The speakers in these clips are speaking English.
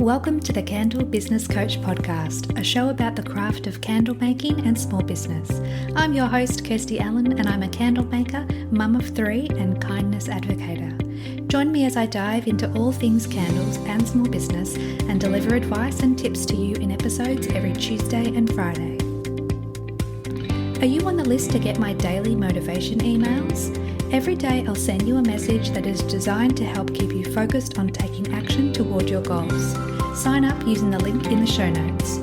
Welcome to the Candle Business Coach Podcast, a show about the craft of candle making and small business. I'm your host, Kirsty Allen, and I'm a candle maker, mum of three, and kindness advocator. Join me as I dive into all things candles and small business and deliver advice and tips to you in episodes every Tuesday and Friday. Are you on the list to get my daily motivation emails? Every day I'll send you a message that is designed to help keep you focused on taking action toward your goals. Sign up using the link in the show notes.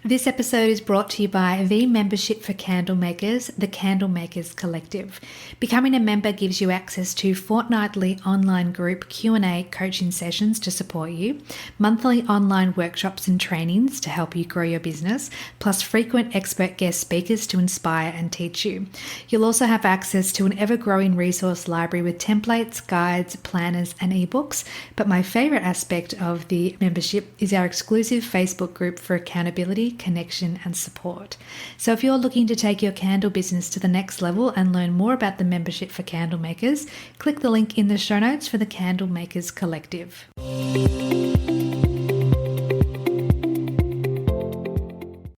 This episode is brought to you by the membership for candle makers, the Candle Makers Collective. Becoming a member gives you access to fortnightly online group Q&A coaching sessions to support you, monthly online workshops and trainings to help you grow your business, plus frequent expert guest speakers to inspire and teach you. You'll also have access to an ever-growing resource library with templates, guides, planners, and ebooks. But my favorite aspect of the membership is our exclusive Facebook group for accountability, connection and support. So if you're looking to take your candle business to the next level and learn more about the membership for candle makers, click the link in the show notes for the Candle Makers Collective.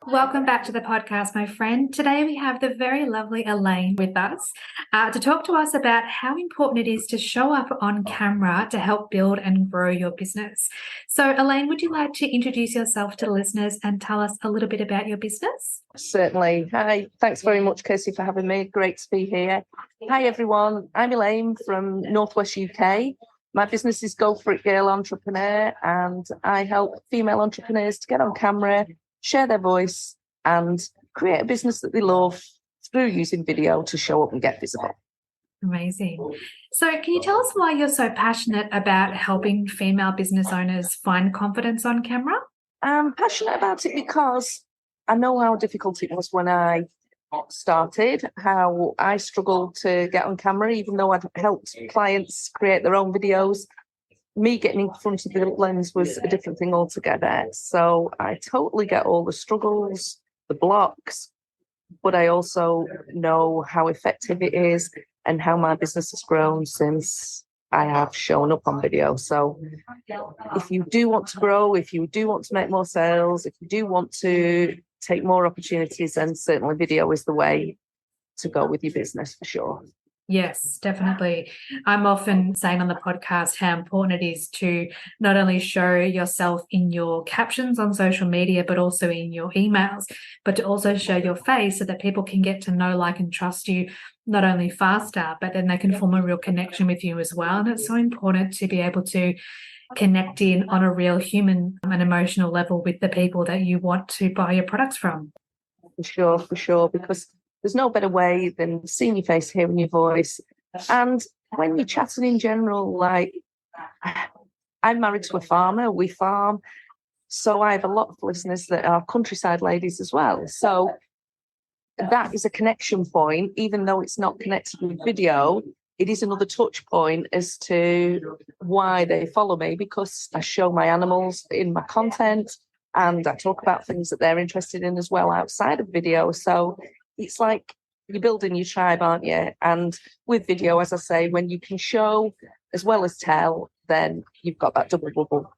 Welcome back to the podcast, my friend. Today we have the very lovely Elaine with us to talk to us about how important it is to show up on camera to help build and grow your business. So Elaine, would you like to introduce yourself to the listeners and tell us a little bit about your business? Certainly. Hi, thanks very much, Kirsty, for having me. Great to be here. Hi, everyone. I'm Elaine from Northwest UK. My business is Go For It Girl Entrepreneur, and I help female entrepreneurs to get on camera, share their voice, and create a business that they love through using video to show up and get visible. Amazing. So can you tell us why you're so passionate about helping female business owners find confidence on camera? I'm passionate about it because I know how difficult it was when I started, how I struggled to get on camera, even though I'd helped clients create their own videos. Me getting in front of the lens was a different thing altogether. So I totally get all the struggles, the blocks, but I also know how effective it is and how my business has grown since I have shown up on video. So if you do want to grow, if you do want to make more sales, if you do want to take more opportunities, then certainly video is the way to go with your business for sure. Yes, definitely. I'm often saying on the podcast how important it is to not only show yourself in your captions on social media, but also in your emails, but to also show your face so that people can get to know, like, and trust you not only faster, but then they can form a real connection with you as well. And it's so important to be able to connect in on a real human and emotional level with the people that you want to buy your products from. For sure, because there's no better way than seeing your face, hearing your voice. And when you're chatting in general, like, I'm married to a farmer, we farm. So I have a lot of listeners that are countryside ladies as well. So that is a connection point, even though it's not connected with video. It is another touch point as to why they follow me, because I show my animals in my content and I talk about things that they're interested in as well outside of video. So it's like you're building your tribe, aren't you? And with video, as I say, when you can show as well as tell, then you've got that double bubble.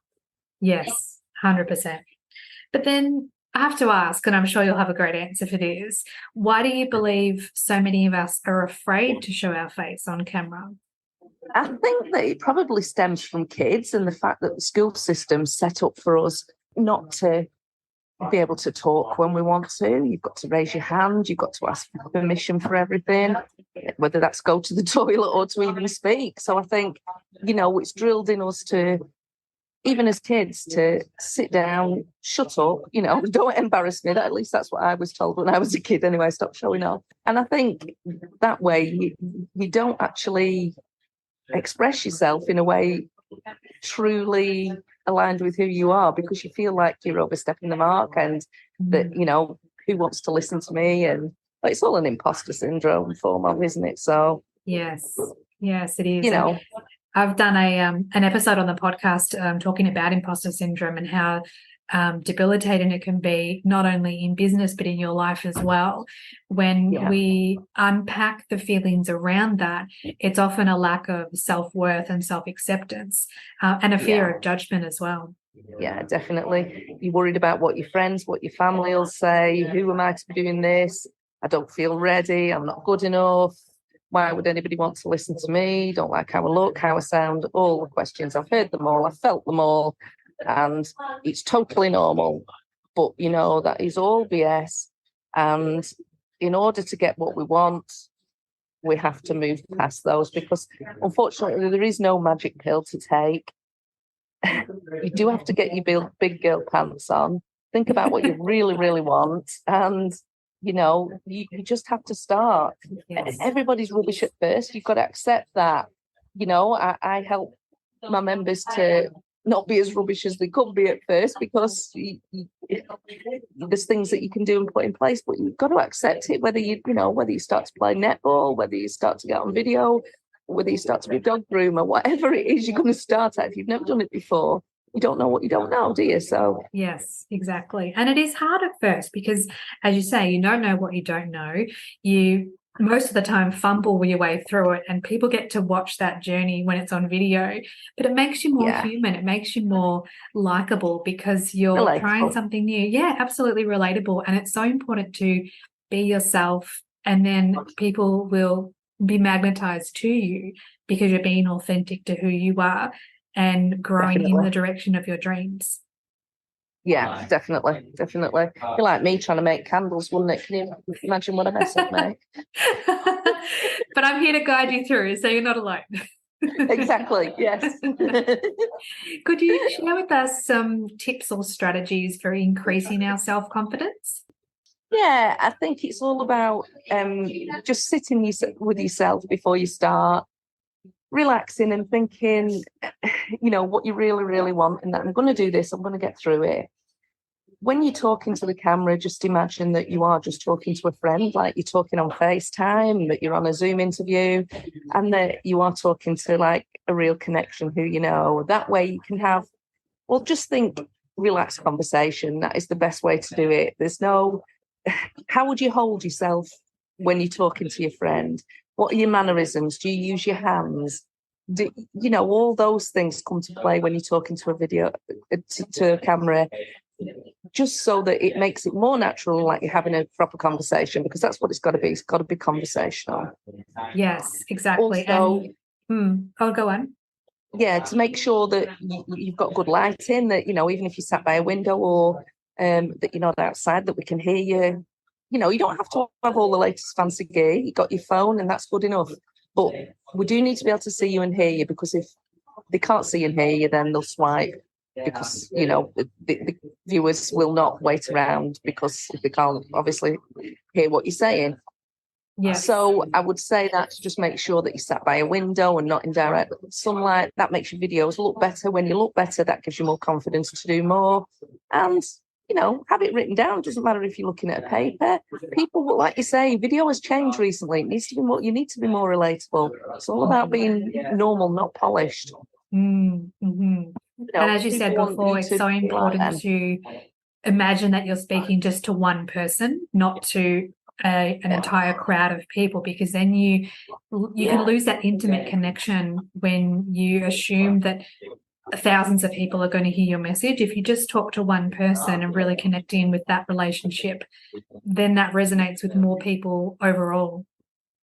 Yes, 100%. But then I have to ask, and I'm sure you'll have a great answer for this, why do you believe so many of us are afraid to show our face on camera? I think that it probably stems from kids and the fact that the school system's set up for us not to be able to talk when we want to. You've got to raise your hand, you've got to ask for permission for everything, whether that's go to the toilet or to even speak. So I think, it's drilled in us to, even as kids, to sit down, shut up, don't embarrass me. At least that's what I was told when I was a kid anyway, stop showing off. And I think that way you don't actually express yourself in a way truly aligned with who you are, because you feel like you're overstepping the mark and that, who wants to listen to me? And it's all an imposter syndrome form of, isn't it? So yes, it is. I've done an episode on the podcast talking about imposter syndrome and how debilitating it can be, not only in business but in your life as well. When we unpack the feelings around that, it's often a lack of self-worth and self-acceptance, and a fear of judgment as well. Yeah, definitely. You're worried about what your friends, what your family will say. Who am I to be doing this? I don't feel ready. I'm not good enough. Why would anybody want to listen to me? Don't like how I look, how I sound, all the questions. I've heard them all. I've felt them all. And it's totally normal. But, you know, that is all BS. And in order to get what we want, we have to move past those, because unfortunately there is no magic pill to take. You do have to get your big girl pants on, think about what you really, really want, and you know, you just have to start. Everybody's rubbish at first. You've got to accept that. You know, I help my members to not be as rubbish as they could be at first, because there's things that you can do and put in place, but you've got to accept it, whether you start to play netball, whether you start to get on video, whether you start to be a dog groomer, whatever it is you're going to start at. If you've never done it before, you don't know what you don't know, do you? So yes, exactly. And it is hard at first because, as you say, you don't know what you don't know. You most of the time fumble your way through it, and people get to watch that journey when it's on video. But it makes you more human. It makes you more likable because you're trying something new. Yeah, absolutely relatable. And it's so important to be yourself, and then people will be magnetized to you because you're being authentic to who you are and growing in the direction of your dreams. Yeah, definitely. You're like me trying to make candles, wouldn't it? Can you imagine what a mess I'd make? But I'm here to guide you through, so you're not alone. Exactly, yes. Could you share with us some tips or strategies for increasing our self-confidence? Yeah, I think it's all about just sitting with yourself before you start, relaxing and thinking, you know, what you really, really want, and that I'm going to do this, I'm going to get through it. When you're talking to the camera, just imagine that you are just talking to a friend, like you're talking on FaceTime, that you're on a Zoom interview, and that you are talking to like a real connection who you know. That way you can have, well, just think relaxed conversation. That is the best way to do it. There's no, how would you hold yourself when you're talking to your friend? What are your mannerisms? Do you use your hands? You know, all those things come to play when you're talking to a video, to a camera, just so that it makes it more natural, like you're having a proper conversation, because that's what it's got to be. It's got to be conversational. Yes, exactly. Also, I'll go on. Yeah, to make sure that you've got good lighting, that, you know, even if you sat by a window or that you're not outside, that we can hear you. You know, you don't have to have all the latest fancy gear. You've got your phone and that's good enough. But we do need to be able to see you and hear you, because if they can't see and hear you, then they'll swipe, because, you know, the viewers will not wait around because they can't obviously hear what you're saying. Yes. So I would say that to just make sure that you sat by a window and not in direct sunlight. That makes your videos look better. When you look better, that gives you more confidence to do more. And, you know, have it written down. It doesn't matter if you're looking at a paper. People, like you say, video has changed recently. It needs to be more, you need to be more relatable. It's all about being normal, not polished. Mm-hmm. You know, and as you said before, it's so important to imagine that you're speaking just to one person, not to an entire crowd of people, because then you can lose that intimate connection when you assume that thousands of people are going to hear your message. If you just talk to one person and really connect in with that relationship, then that resonates with more people overall.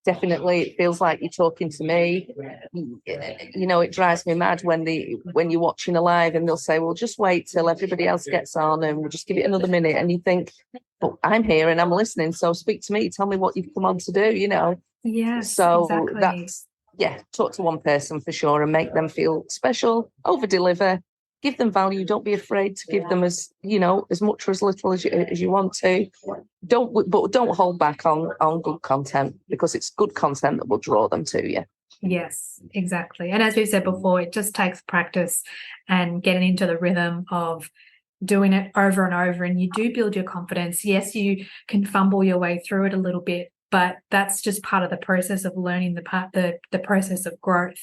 Definitely, it feels like you're talking to me. You know, it drives me mad when you're watching a live and they'll say, well, just wait till everybody else gets on and we'll just give it another minute. And you think, but I'm here and I'm listening, so speak to me. Tell me what you've come on to do, you know. Yes, so exactly. That's, talk to one person for sure and make them feel special, over deliver, give them value. Don't be afraid to give them as much or as little as you want to. Don't hold back on good content, because it's good content that will draw them to you. Yes, exactly. And as we've said before, it just takes practice and getting into the rhythm of doing it over and over, and you do build your confidence. Yes, you can fumble your way through it a little bit, but that's just part of the process of learning, the process of growth.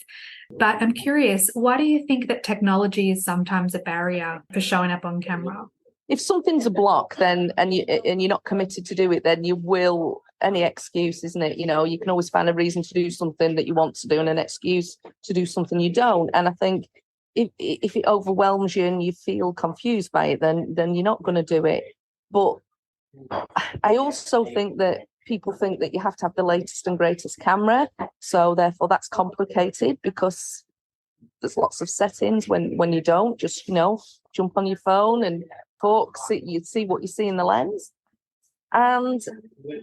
But I'm curious, why do you think that technology is sometimes a barrier for showing up on camera? if something's a block, then and you're not committed to do it, then you will. Any excuse, isn't it? You know, you can always find a reason to do something that you want to do and an excuse to do something you don't. And I think if it overwhelms you and you feel confused by it, then you're not going to do it. But I also think that people think that you have to have the latest and greatest camera, so therefore that's complicated because there's lots of settings when you don't. Just, you know, jump on your phone and talk, you see what you see in the lens. And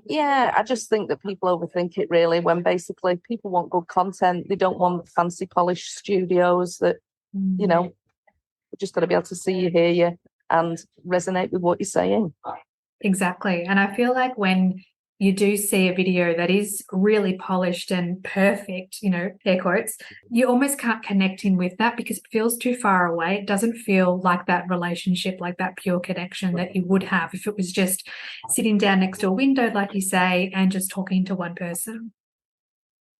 yeah, I just think that people overthink it really, when basically people want good content. They don't want fancy polished studios that, you know, you've just got to be able to see you, hear you, and resonate with what you're saying. Exactly. And I feel like when you do see a video that is really polished and perfect, you know, air quotes, you almost can't connect in with that because it feels too far away. It doesn't feel like that relationship, like that pure connection that you would have if it was just sitting down next to a window, like you say, and just talking to one person.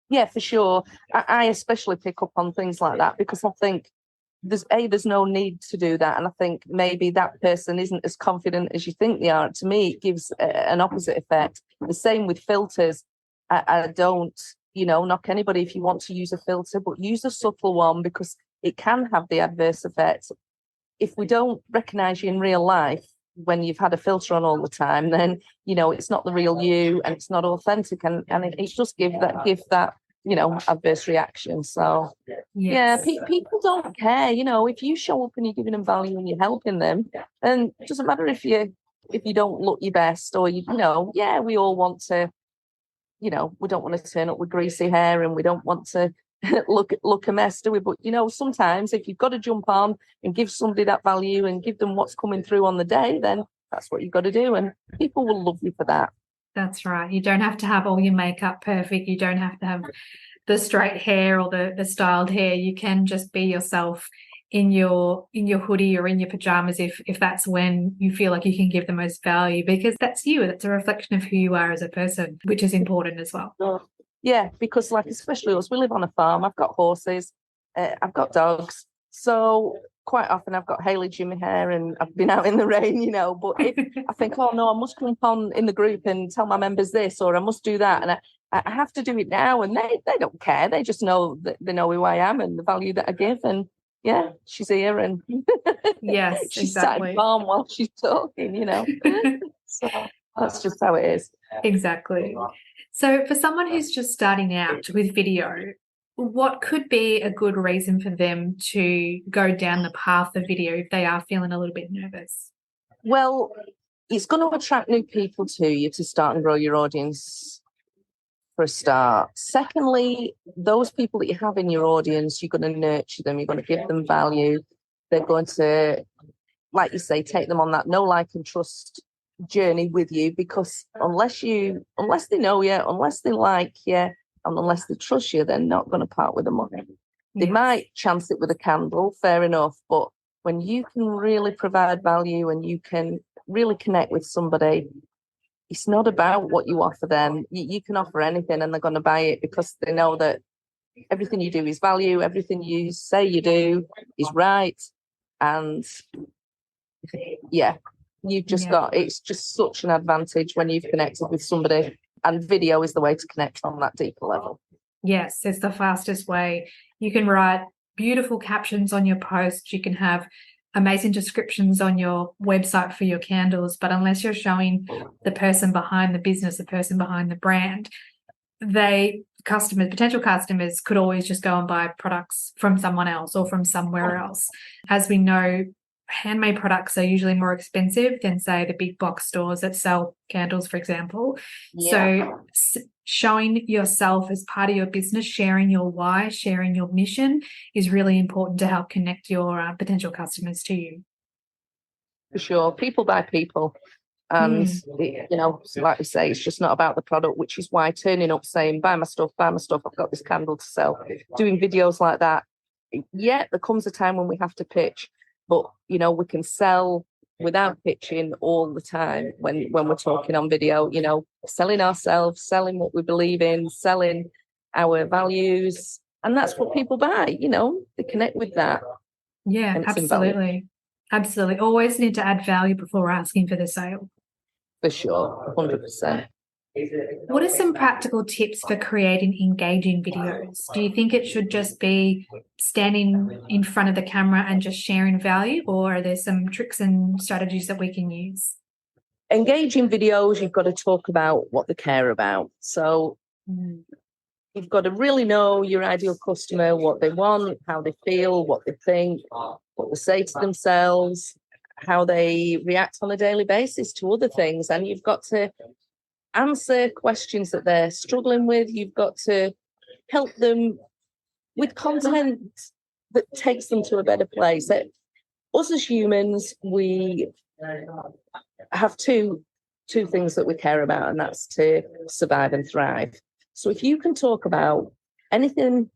Yeah, for sure. I especially pick up on things like that because I think there's no need to do that. And I think maybe that person isn't as confident as you think they are. To me, it gives an opposite effect. The same with filters. I don't, you know, knock anybody if you want to use a filter, but use a subtle one because it can have the adverse effect. If we don't recognise you in real life when you've had a filter on all the time, then, you know, it's not the real you and it's not authentic, and it just give that you know, adverse reaction. So Yes. yeah, people don't care. You know, if you show up and you're giving them value and you're helping them, and it doesn't matter if you don't look your best, or you know, yeah, we all want to, you know, we don't want to turn up with greasy hair and we don't want to look a mess, do we? But you know, sometimes if you've got to jump on and give somebody that value and give them what's coming through on the day, then that's what you've got to do, and people will love you for that. That's right. You don't have to have all your makeup perfect. You don't have to have the straight hair or the styled hair. You can just be yourself in your hoodie or in your pajamas if that's when you feel like you can give the most value, because that's you. That's a reflection of who you are as a person, which is important as well. Yeah, because like especially us, we live on a farm. I've got horses, I've got dogs, so quite often I've got haylage in my hair and I've been out in the rain, you know. But if I think, oh no, I must jump on in the group and tell my members this, or I must do that, and I have to do it now, and they don't care. They just know that they know who I am and the value that I give, and yeah, she's here and yes, she's exactly. sat calm while she's talking, you know. So that's just how it is. Exactly. So for someone who's just starting out with video, what could be a good reason for them to go down the path of video if they are feeling a little bit nervous? Well, it's going to attract new people to you to start and grow your audience for a start. Secondly, those people that you have in your audience, you're going to nurture them, you're going to give them value. They're going to, like you say, take them on that know, like and trust journey with you, because unless they know you, unless they like you, and unless they trust you, they're not going to part with the money. They might chance it with a candle, fair enough, but when you can really provide value and you can really connect with somebody, it's not about what you offer them. You can offer anything and they're going to buy it because they know that everything you do is value, everything you say you do is right. And yeah, you've just got, it's just such an advantage when you've connected with somebody, and video is the way to connect on that deeper level. Yes, it's the fastest way. You can write beautiful captions on your posts. You can have amazing descriptions on your website for your candles, but unless you're showing the person behind the business, the person behind the brand, potential customers could always just go and buy products from someone else or from somewhere else. As we know, handmade products are usually more expensive than, say, the big box stores that sell candles, for example. Yeah. So showing yourself as part of your business, sharing your why, sharing your mission is really important to help connect your potential customers to you. For sure. People buy people. And, you know, like we say, it's just not about the product, which is why turning up saying, buy my stuff, I've got this candle to sell. Doing videos like that. Yeah, there comes a time when we have to pitch. But, you know, we can sell without pitching all the time when we're talking on video, you know, selling ourselves, selling what we believe in, selling our values. And that's what people buy, you know, they connect with that. Yeah, absolutely. Absolutely. Always need to add value before asking for the sale. For sure, 100%. What are some practical tips for creating engaging videos? Do you think it should just be standing in front of the camera and just sharing value, or are there some tricks and strategies that we can use? Engaging videos, you've got to talk about what they care about. So you've got to really know your ideal customer, what they want, how they feel, what they think, what they say to themselves, how they react on a daily basis to other things. And you've got to answer questions that they're struggling with. You've got to help them with content that takes them to a better place. Us as humans, we have two things that we care about, and that's to survive and thrive. So if you can talk about anything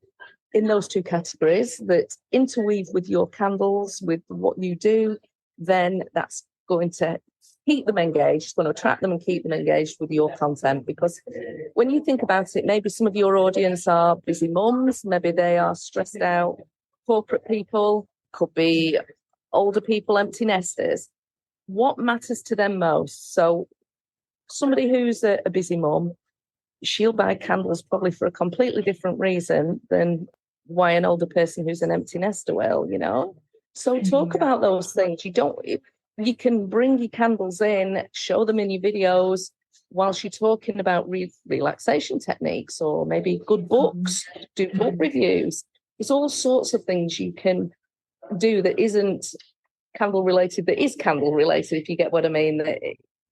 in those two categories that interweave with your candles, with what you do, then that's going to keep them engaged, it's going to attract them and keep them engaged with your content. Because when you think about it, maybe some of your audience are busy mums, maybe they are stressed out corporate people, could be older people, empty nesters. What matters to them most? So somebody who's a busy mum, she'll buy candles probably for a completely different reason than why an older person who's an empty nester will, you know? So talk about those things. You can bring your candles in, show them in your videos whilst you're talking about relaxation techniques, or maybe good books, do book reviews. There's all sorts of things you can do that isn't candle related, that is candle related, if you get what I mean.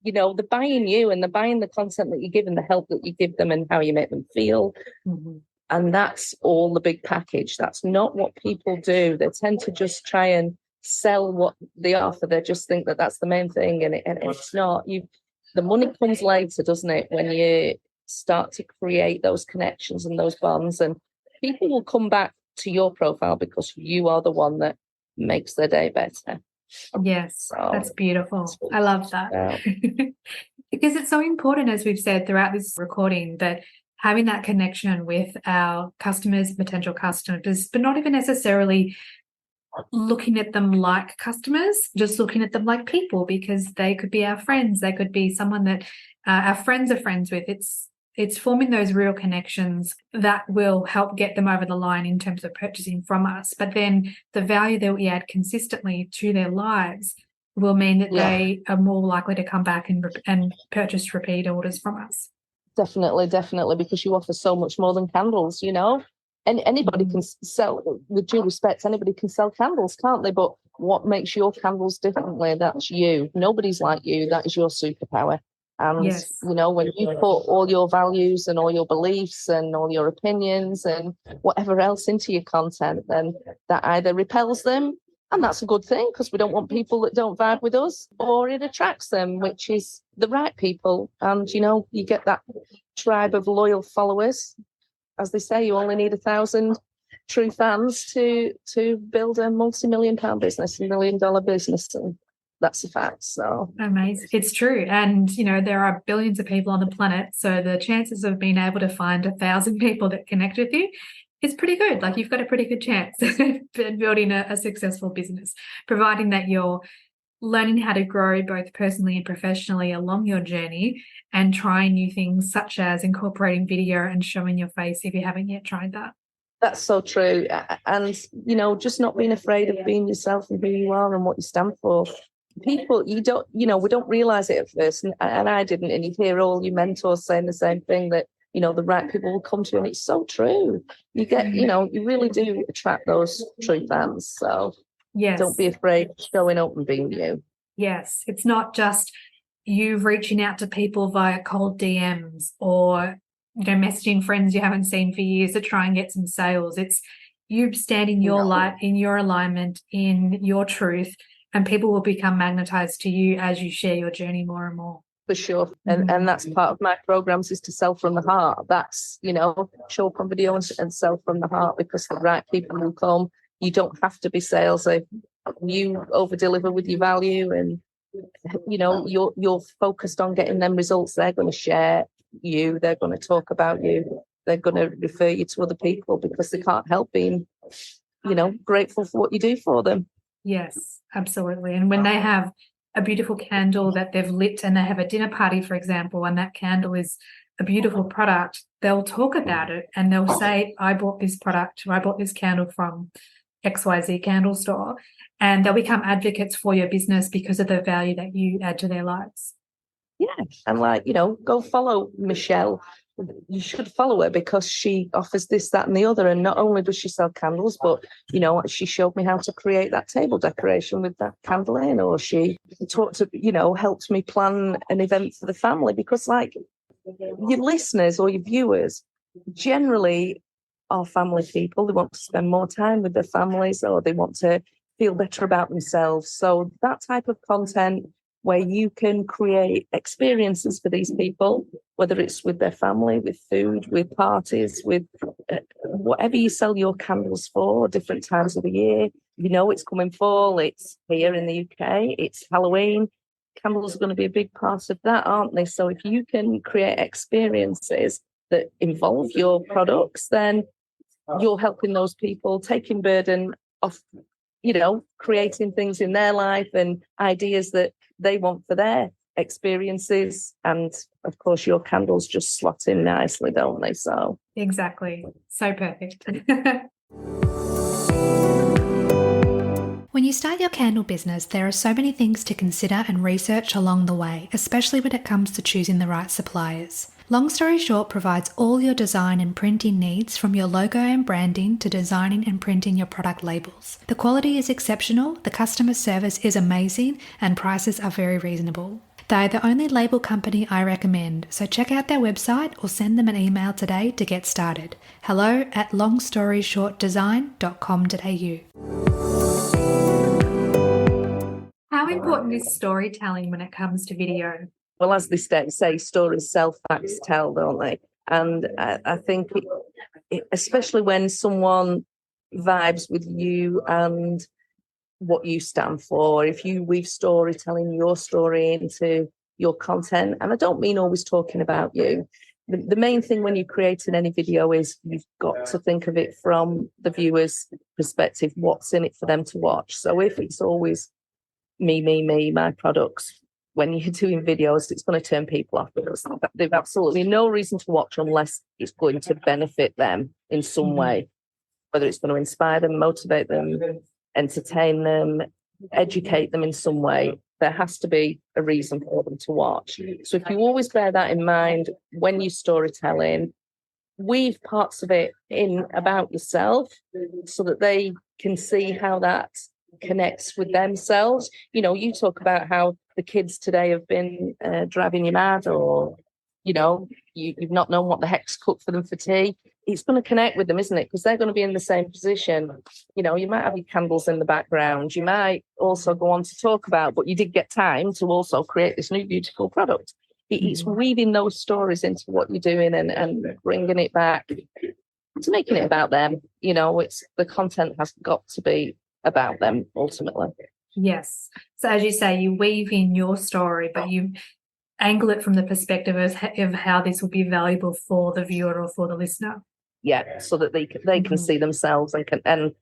You know, they're buying you and they're buying the content that you give and the help that you give them and how you make them feel. And that's all the big package. That's not what people do. They tend to just try and sell what they offer. They just think that that's the main thing, and it's not. The money comes later, doesn't it, when you start to create those connections and those bonds, and people will come back to your profile because you are the one that makes their day better. Yes, So, that's beautiful. I love that. Yeah. Because it's so important, as we've said throughout this recording, that having that connection with our customers, potential customers, but not even necessarily looking at them like customers, just looking at them like people, because they could be our friends. They could be someone that our friends are friends with. It's forming those real connections that will help get them over the line in terms of purchasing from us. But then the value that we add consistently to their lives will mean that they are more likely to come back and purchase repeat orders from us. Definitely, because you offer so much more than candles, you know. And anybody can sell, with due respect, anybody can sell candles, can't they? But what makes your candles differently? That's you. Nobody's like you. That is your superpower. And, you know, when you put all your values and all your beliefs and all your opinions and whatever else into your content, then that either repels them, and that's a good thing because we don't want people that don't vibe with us, or it attracts them, which is the right people. And, you know, you get that tribe of loyal followers. As they say, you only need 1,000 true fans to build a multi-million-pound business, $1 million business. And that's a fact. So amazing. It's true. And, you know, there are billions of people on the planet. So the chances of being able to find 1,000 people that connect with you is pretty good. Like, you've got a pretty good chance of building a successful business, providing that you're learning how to grow both personally and professionally along your journey, and trying new things such as incorporating video and showing your face if you haven't yet tried that. That's so true. And, you know, just not being afraid of being yourself and who you are and what you stand for. People, we don't realize it at first, and I didn't, and you hear all your mentors saying the same thing, that, you know, the right people will come to you, and it's so true. You get, you know, you really do attract those true fans. So don't be afraid of showing up and being you. Yes, it's not just you reaching out to people via cold DMs or, you know, messaging friends you haven't seen for years to try and get some sales. It's you standing your light, in your alignment, in your truth, and people will become magnetized to you as you share your journey more and more. For sure. And that's part of my programs, is to sell from the heart. That's, you know, show up on video and sell from the heart, because the right people will come. You don't have to be salesy. You over deliver with your value, and, you know, you're focused on getting them results. They're going to share you. They're going to talk about you. They're going to refer you to other people because they can't help being, you know, grateful for what you do for them. Yes. Absolutely. And when they have a beautiful candle that they've lit and they have a dinner party, for example, and that candle is a beautiful product, they'll talk about it and they'll say, I bought this product, or I bought this candle from XYZ candle store, and they'll become advocates for your business because of the value that you add to their lives. Yeah. And like, go follow Michelle. You should follow her because she offers this, that, and the other. And not only does she sell candles, but, she showed me how to create that table decoration with that candle in, or she helped me plan an event for the family. Because, like, your listeners or your viewers generally are family people. They want to spend more time with their families, or they want to feel better about themselves. So that type of content where you can create experiences for these people, whether it's with their family, with food, with parties, with whatever you sell your candles for, different times of the year. It's coming fall, it's here in the UK, it's Halloween. Candles are going to be a big part of that, aren't they? So if you can create experiences that involve your products, then you're helping those people, taking burden off, creating things in their life and ideas that they want for their experiences. And of course, your candles just slot in nicely, don't they? So exactly. So perfect. When you start your candle business, there are so many things to consider and research along the way, especially when it comes to choosing the right suppliers. Long Story Short provides all your design and printing needs, from your logo and branding to designing and printing your product labels. The quality is exceptional, the customer service is amazing, and prices are very reasonable. They're the only label company I recommend, so check out their website or send them an email today to get started. hello@longstoryshortdesign.com.au. How important is storytelling when it comes to video? Well, as they say, stories sell, facts tell, don't they? And I think, especially when someone vibes with you and what you stand for, if you weave storytelling, your story into your content, and I don't mean always talking about you. The main thing when you're creating any video is you've got to think of it from the viewer's perspective, what's in it for them to watch. So if it's always me, my products, when you're doing videos, it's going to turn people off because they've absolutely no reason to watch unless it's going to benefit them in some way, whether it's going to inspire them, motivate them, entertain them, educate them in some way. There has to be a reason for them to watch. So if you always bear that in mind when you're storytelling, weave parts of it in about yourself so that they can see how that connects with themselves. You talk about how the kids today have been driving you mad, or you've not known what the heck's cooked for them for tea. It's going to connect with them, isn't it? Because they're going to be in the same position. You might have your candles in the background, you might also go on to talk about, but you did get time to also create this new beautiful product. It's weaving those stories into what you're doing and bringing it back to making it about them. It's the content has got to be about them ultimately. Yes. So as you say, you weave in your story, but you angle it from the perspective of how this will be valuable for the viewer or for the listener. Yeah, so that they can see themselves and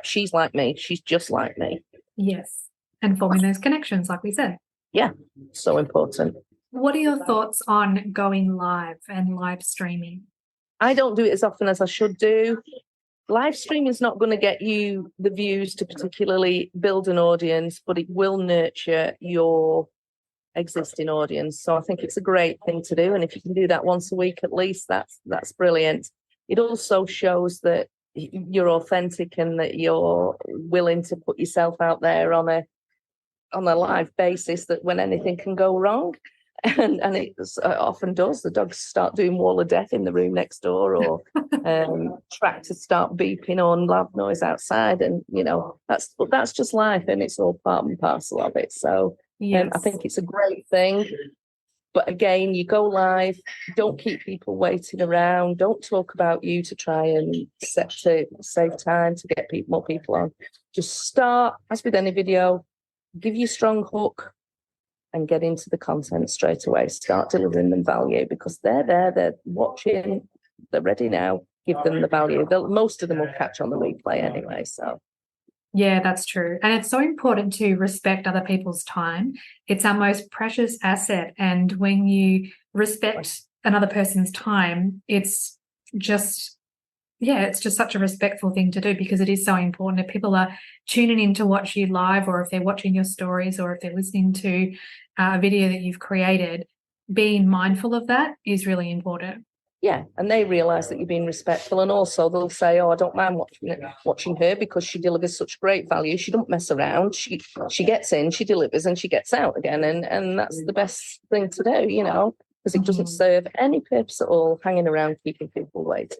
she's like me, she's just like me. Yes, and forming those connections, like we said. Yeah, so important. What are your thoughts on going live and live streaming? I don't do it as often as I should do. Live streaming is not going to get you the views to particularly build an audience, but it will nurture your existing audience. So I think it's a great thing to do. And if you can do that once a week at least, that's brilliant. It also shows that you're authentic and that you're willing to put yourself out there on a live basis, that when anything can go wrong, and it often does. The dogs start doing wall of death in the room next door, or tractors start beeping on loud noise outside, and that's just life, and it's all part and parcel of it. So yes. I think it's a great thing. But again, you go live, don't keep people waiting around, don't talk about you to try and save time to get more people on. Just start, as with any video, give you a strong hook and get into the content straight away. Start delivering them value, because they're there, they're watching, they're ready now. Give them the value. Most of them will catch on the replay anyway. So Yeah, that's true. And it's so important to respect other people's time. It's our most precious asset. And when you respect another person's time, it's just, yeah, it's just such a respectful thing to do because it is so important. If people are tuning in to watch you live, or if they're watching your stories, or if they're listening to a video that you've created, being mindful of that is really important. Yeah, and they realise that you're being respectful, and also they'll say, "Oh, I don't mind watching her because she delivers such great value. She don't mess around. She gets in, she delivers, and she gets out again, and that's the best thing to do, because it doesn't serve any purpose at all hanging around keeping people waiting."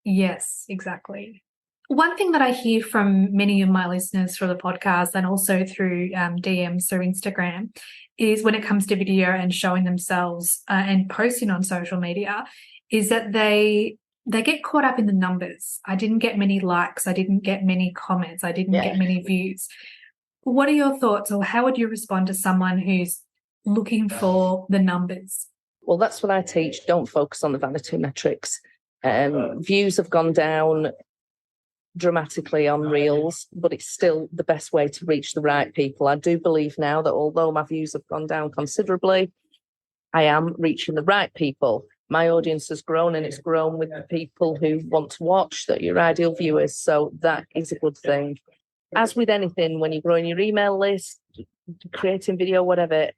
Yes, exactly. One thing that I hear from many of my listeners through the podcast and also through DMs through Instagram is when it comes to video and showing themselves and posting on social media is that they get caught up in the numbers. I didn't get many likes. I didn't get many comments. I didn't get many views. What are your thoughts, or how would you respond to someone who's looking for the numbers? Well, that's what I teach. Don't focus on the vanity metrics. Views have gone down dramatically on Reels, but it's still the best way to reach the right people. I do believe now that although my views have gone down considerably, I am reaching the right people. My audience has grown, and it's grown with the people who want to watch, that your ideal viewers. So that is a good thing. As with anything, when you're growing your email list, creating video, whatever,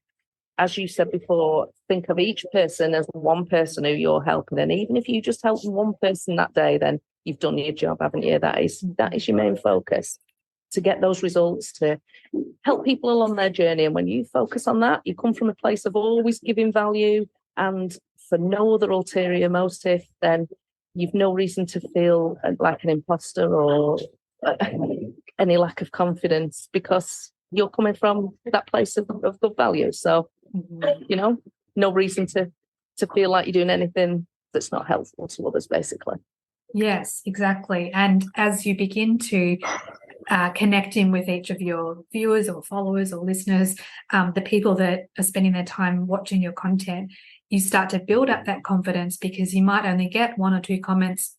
as you said before, think of each person as one person who you're helping. And even if you just help one person that day, then you've done your job, haven't you? That is your main focus, to get those results, to help people along their journey. And when you focus on that, you come from a place of always giving value and for no other ulterior motive, then you've no reason to feel like an imposter or any lack of confidence, because you're coming from that place of good value. So, no reason to feel like you're doing anything that's not helpful to others, basically. Yes, exactly. And as you begin to connect in with each of your viewers or followers or listeners, the people that are spending their time watching your content, you start to build up that confidence, because you might only get one or two comments,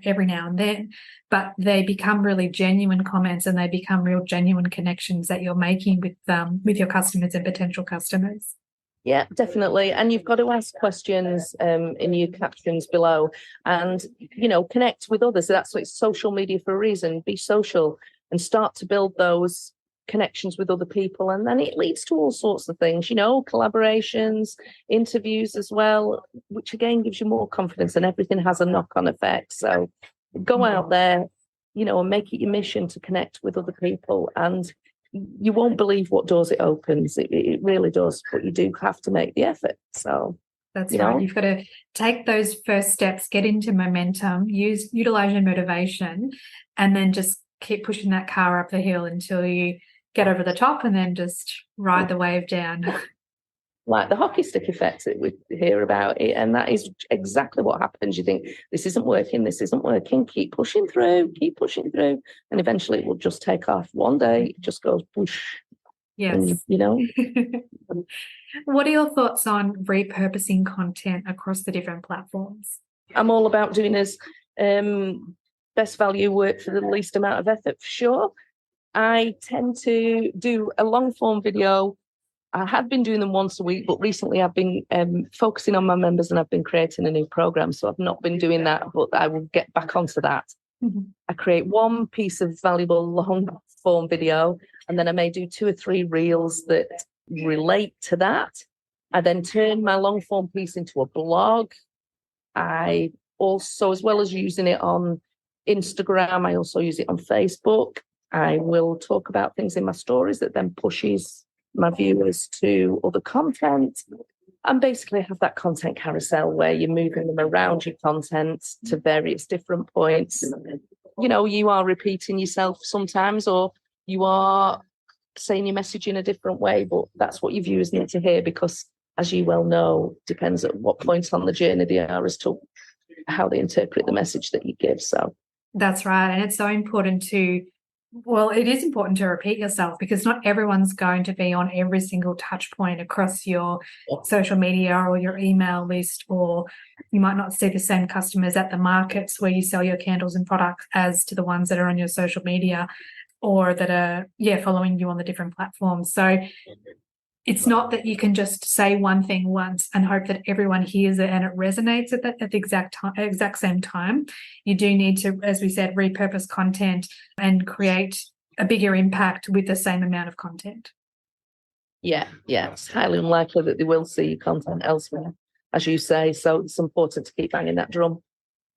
every now and then, but they become really genuine comments, and they become real genuine connections that you're making with your customers and potential customers. Yeah, definitely. And you've got to ask questions in your captions below, and, connect with others. That's what it's social media for a reason. Be social and start to build those connections with other people. And then it leads to all sorts of things, collaborations, interviews as well, which again gives you more confidence, and everything has a knock-on effect. So go out there, and make it your mission to connect with other people, and you won't believe what doors it opens. It really does, but you do have to make the effort. So that's right. You've got to take those first steps, get into momentum, utilize your motivation, and then just keep pushing that car up the hill until you get over the top, and then just ride the wave down. Like the hockey stick effect that we hear about it, and that is exactly what happens. You think, this isn't working, keep pushing through, and eventually it will just take off. One day it just goes whoosh. Yes. And, What are your thoughts on repurposing content across the different platforms? I'm all about doing as best value work for the least amount of effort, for sure. I tend to do a long form video. I had been doing them once a week, but recently I've been focusing on my members, and I've been creating a new program. So I've not been doing that, but I will get back onto that. Mm-hmm. I create one piece of valuable long form video, and then I may do 2 or 3 reels that relate to that. I then turn my long form piece into a blog. I also, as well as using it on Instagram, I also use it on Facebook. I will talk about things in my stories that then pushes my viewers to other content, and basically have that content carousel where you're moving them around your content to various different points. You are repeating yourself sometimes, or you are saying your message in a different way, but that's what your viewers need to hear, because, as you well know, depends at what point on the journey they are as to how they interpret the message that you give. So that's right. And it's so important it is important to repeat yourself, because not everyone's going to be on every single touch point across your social media or your email list, or you might not see the same customers at the markets where you sell your candles and products as to the ones that are on your social media. or that are following you on the different platforms. So it's not that you can just say one thing once and hope that everyone hears it and it resonates at the exact same time. You do need to, as we said, repurpose content and create a bigger impact with the same amount of content. Yeah. It's highly unlikely that they will see your content elsewhere, as you say. So it's important to keep banging that drum.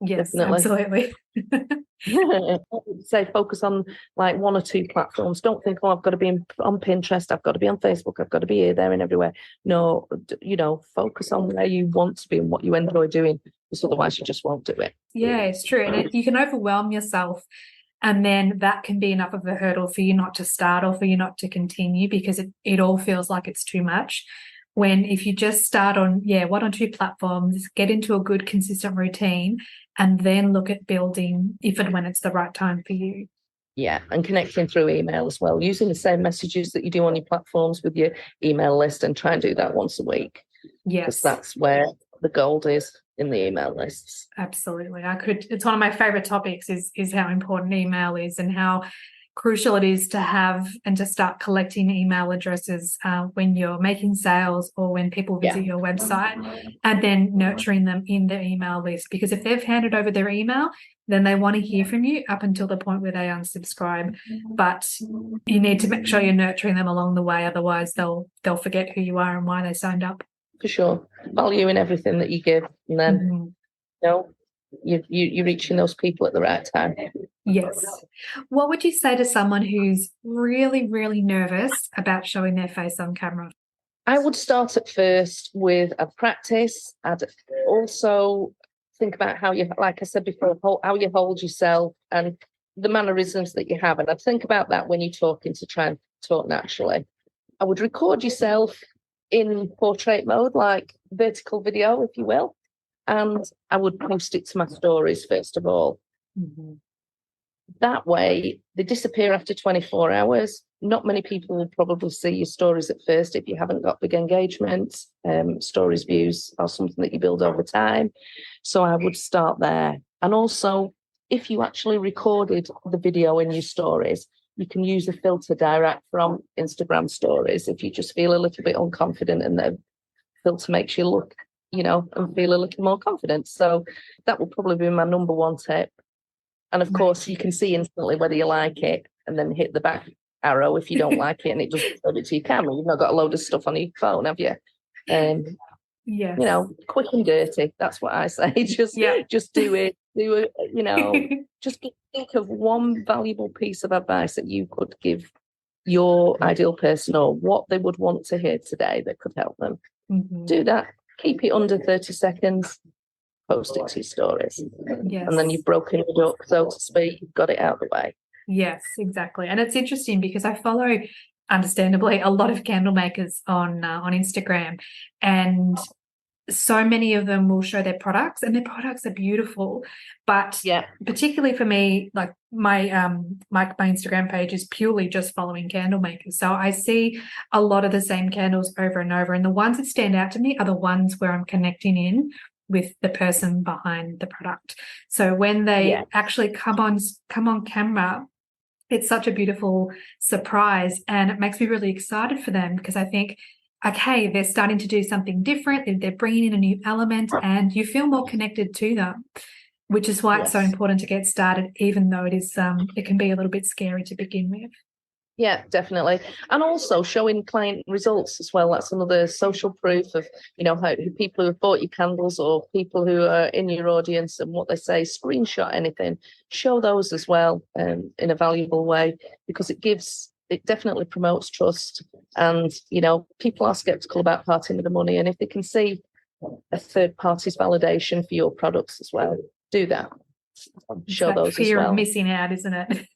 Yes, definitely. Absolutely. Say focus on like one or two platforms. Don't think, I've got to be on Pinterest, I've got to be on Facebook, I've got to be here, there, and everywhere. No, focus on where you want to be and what you enjoy doing, because otherwise you just won't do it. Yeah, it's true. And you can overwhelm yourself, and then that can be enough of a hurdle for you not to start or for you not to continue, because it all feels like it's too much. When if you just start on, one or two platforms, get into a good, consistent routine, and then look at building if and when it's the right time for you. Yeah, and connecting through email as well, using the same messages that you do on your platforms with your email list, and try and do that once a week. Yes. Because that's where the gold is, in the email lists. Absolutely. It's one of my favorite topics is how important email is, and how crucial it is to have and to start collecting email addresses when you're making sales or when people visit your website, and then nurturing them in their email list, because if they've handed over their email, then they want to hear from you up until the point where they unsubscribe. But you need to make sure you're nurturing them along the way, otherwise they'll forget who you are and why they signed up. For sure. Value in everything that you give, and then you're reaching those people at the right time. Yes. What would you say to someone who's really, really nervous about showing their face on camera? I would start at first with a practice. I'd also think about how you, like I said before, how you hold yourself and the mannerisms that you have. And I'd think about that when you're talking, to try and talk naturally. I would record yourself in portrait mode, like vertical video, if you will. And I would post it to my stories first of all. Mm-hmm. That way, they disappear after 24 hours. Not many people will probably see your stories at first if you haven't got big engagement. Stories views are something that you build over time. So I would start there. And also, if you actually recorded the video in your stories, you can use a filter direct from Instagram stories if you just feel a little bit unconfident, and the filter makes you look, and feel a little more confident. So that will probably be my number one tip. And of course, you can see instantly whether you like it, and then hit the back arrow if you don't like it, and it doesn't show it to your camera. You've not got a load of stuff on your phone, have you? Yes. Quick and dirty. That's what I say. Just do it. Just think of one valuable piece of advice that you could give your ideal person, or what they would want to hear today that could help them. Mm-hmm. Do that. Keep it under 30 seconds. Post it to your stories. Yes. And then you've broken it up, so to speak. You've got it out of the way. Yes, exactly. And it's interesting because I follow, understandably, a lot of candle makers on Instagram, and so many of them will show their products, and their products are beautiful. But particularly for me, like my Instagram page is purely just following candle makers. So I see a lot of the same candles over and over. And the ones that stand out to me are the ones where I'm connecting in with the person behind the product. So when they actually come on camera, it's such a beautiful surprise, and it makes me really excited for them, because I think, okay, they're starting to do something different. They're bringing in a new element, and you feel more connected to them, which is why it's so important to get started, even though it can be a little bit scary to begin with. Yeah, definitely. And also showing client results as well. That's another social proof of, how people who have bought your candles, or people who are in your audience, and what they say. Screenshot anything, show those as well, in a valuable way, because it definitely promotes trust. And, people are skeptical about parting with the money. And if they can see a third party's validation for your products as well, do that. Show those as well. Fear of missing out, isn't it?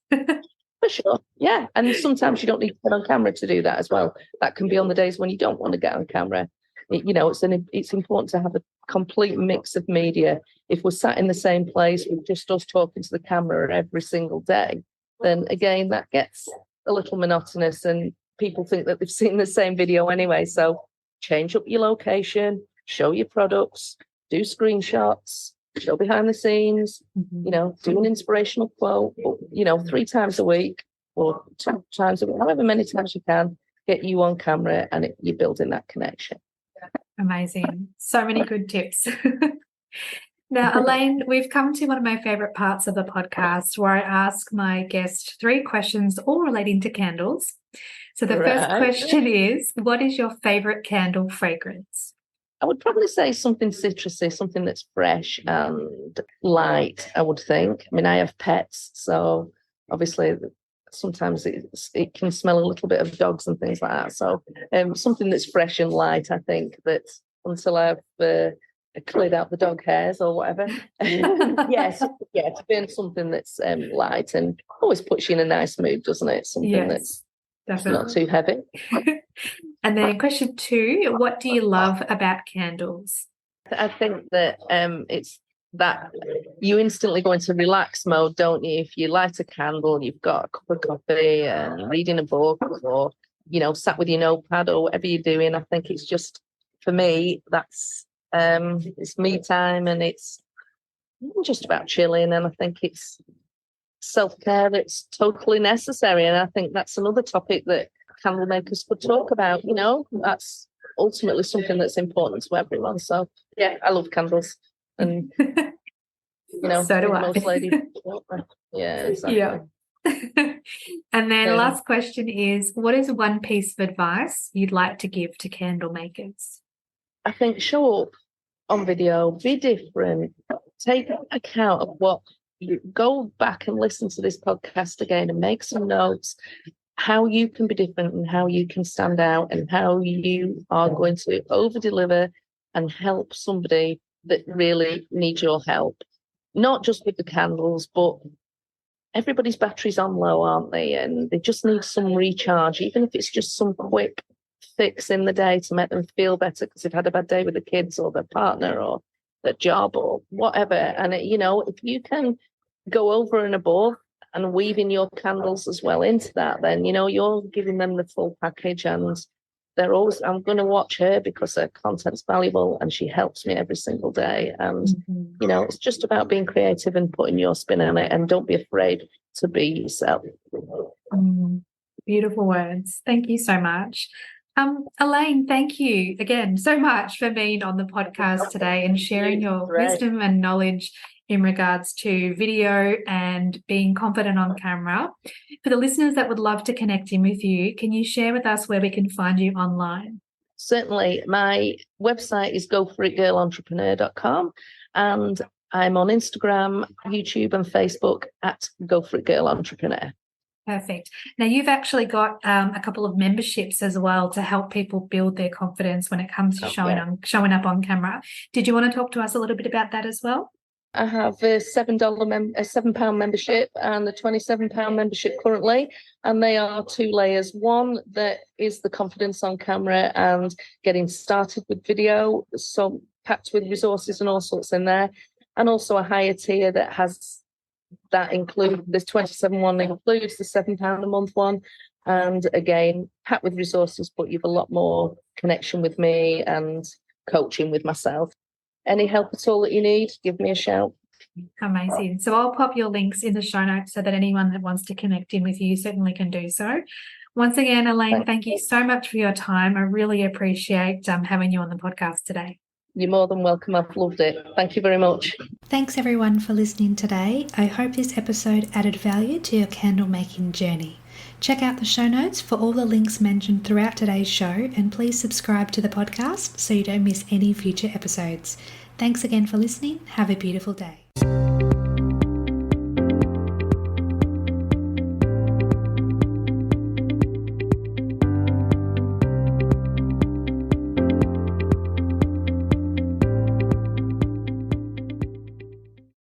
For sure. Yeah. And sometimes you don't need to get on camera to do that as well. That can be on the days when you don't want to get on camera. It's important to have a complete mix of media. If we're sat in the same place with just us talking to the camera every single day, then again, that gets a little monotonous, and people think that they've seen the same video anyway. So change up your location, show your products, do screenshots, show behind the scenes, do an inspirational quote, 3 times a week, or 2 times a week, however many times you can, get you on camera, and you're building that connection. Amazing. So many good tips. Now, Elaine, we've come to one of my favourite parts of the podcast where I ask my guest 3 questions all relating to candles. So the first question is, what is your favourite candle fragrance? I would probably say something citrusy, something that's fresh and light, I would think. I mean, I have pets, so obviously sometimes it can smell a little bit of dogs and things like that. So something that's fresh and light, I think, that until I've cleared out the dog hairs or whatever. To burn something that's light and always puts you in a nice mood, doesn't it? Something that's definitely not too heavy. And then question 2, what do you love about candles? I think that it's that you instantly go into relax mode, don't you? If you light a candle, you've got a cup of coffee and reading a book, or sat with your notepad or whatever you're doing. I think it's just, for me, that's it's me time, and it's just about chilling, and I think it's self-care that's totally necessary. And I think that's another topic that candle makers could talk about. That's ultimately something that's important to everyone. So yeah, I love candles, and so do I. Most ladies. Yeah, exactly. Yeah. And then last question is, what is one piece of advice you'd like to give to candle makers? I think show up on video, be different, take account of what you go back and listen to this podcast again and make some notes, how you can be different and how you can stand out and how you are going to over deliver and help somebody that really needs your help. Not just with the candles, but everybody's batteries on low, aren't they? And they just need some recharge, even if it's just some quick fix in the day to make them feel better because they've had a bad day with the kids or their partner or their job or whatever. And if you can go over and above and weave in your candles as well into that, then you're giving them the full package. And they're always, I'm going to watch her because her content's valuable and she helps me every single day. And it's just about being creative and putting your spin on it, and don't be afraid to be yourself. Beautiful words. Thank you so much. Elaine, thank you again so much for being on the podcast today and sharing your wisdom and knowledge in regards to video and being confident on camera. For the listeners that would love to connect in with you, can you share with us where we can find you online? Certainly. My website is goforitgirlentrepreneur.com, and I'm on Instagram, YouTube and Facebook at goforitgirlentrepreneur. Perfect. Now, you've actually got a couple of memberships as well to help people build their confidence when it comes to showing up on camera. Did you want to talk to us a little bit about that as well? I have a £7 membership and a £27 membership currently, and they are 2 layers. One that is the confidence on camera and getting started with video, so packed with resources and all sorts in there, and also a higher tier that has that include this 27 one includes the £7 a month one, and again packed with resources, but you've a lot more connection with me and coaching with myself. Any help at all that you need, give me a shout. Amazing. So I'll pop your links in the show notes so that anyone that wants to connect in with you certainly can do so. Once again, Elaine, thank you so much for your time. I really appreciate having you on the podcast today. You're more than welcome. I've loved it. Thank you very much. Thanks everyone for listening today. I hope this episode added value to your candle making journey. Check out the show notes for all the links mentioned throughout today's show, and please subscribe to the podcast so you don't miss any future episodes. Thanks again for listening. Have a beautiful day.